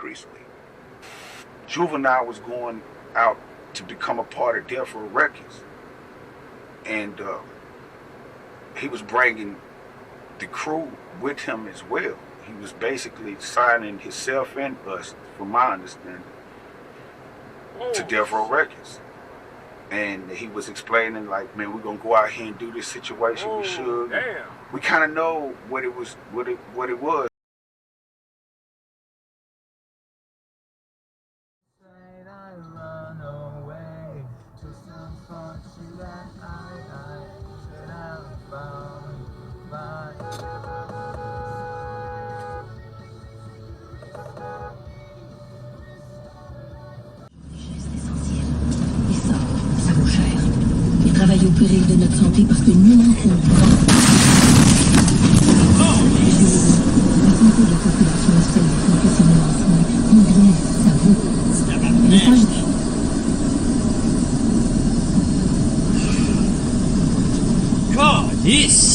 recently. Juvenile was going out to become a part of Death Row Records, and he was bringing the crew with him as well. He was basically signing himself and us, from my understanding, to Death Row Records. And he was explaining, like, man, we're gonna go out here and do this situation with Suge. Damn. We kind of know what it was. Travaille au péril de notre santé parce que nous manquons. La santé de la population est celle des professionnels en soins. Combien ça vaut? Message. God, yes!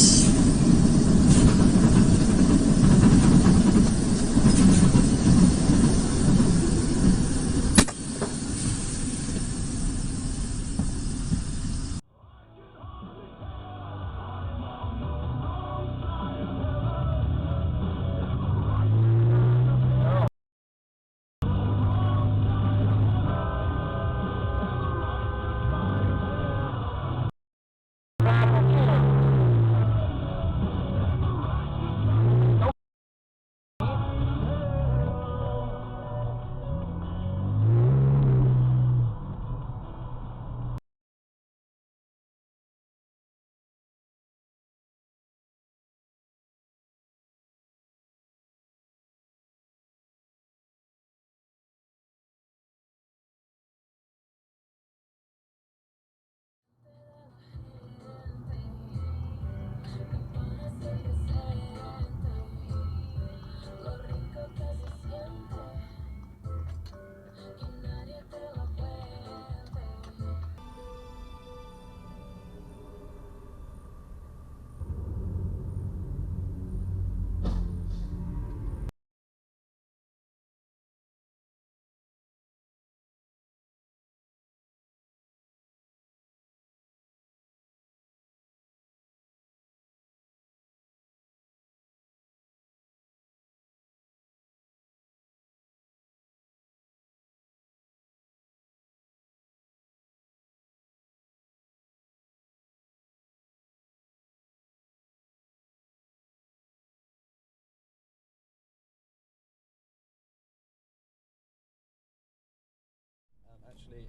Actually,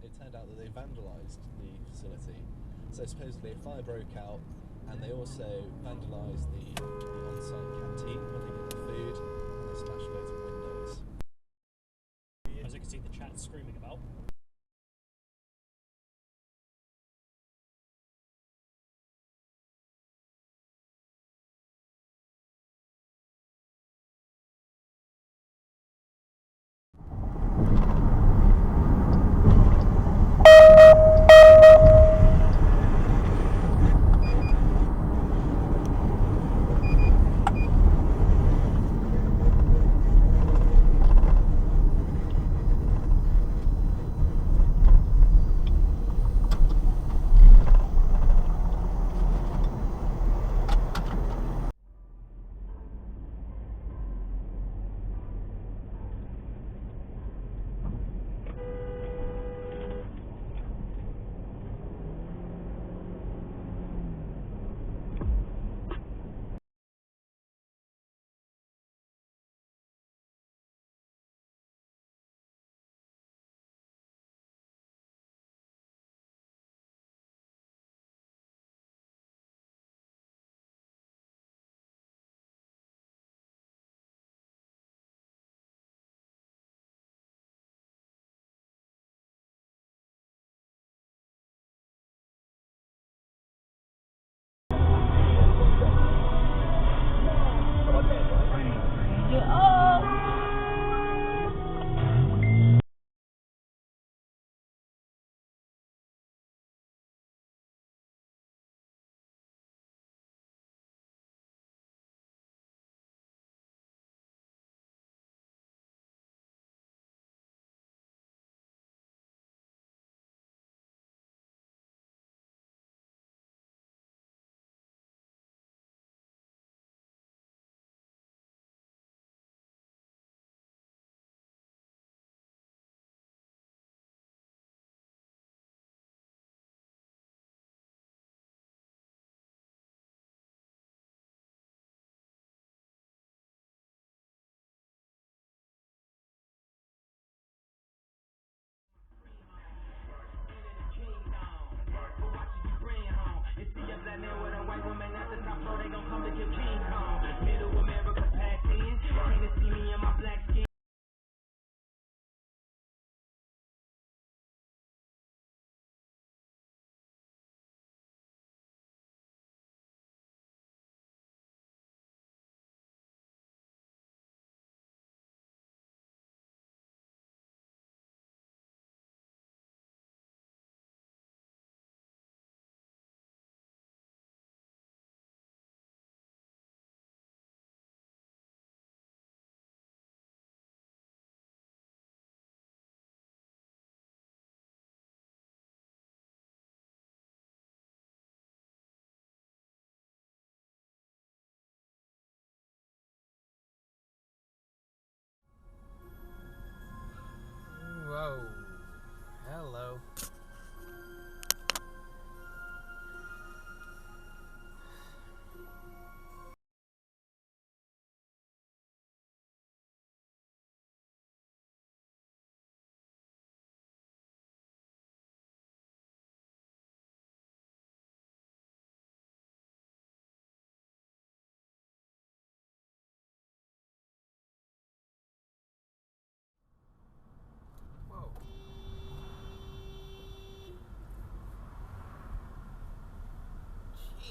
it turned out that they vandalised the facility. So supposedly a fire broke out, and they also vandalised the on-site canteen where they get their food, and they smashed loads of windows. As you can see, the chat's screaming about.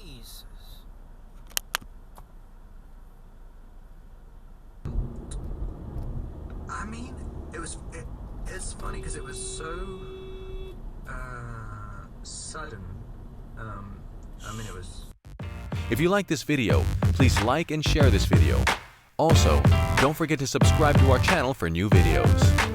Jesus. I mean, it's funny because it was so sudden. I mean, it was. If you like this video, please like and share this video. Also, don't forget to subscribe to our channel for new videos.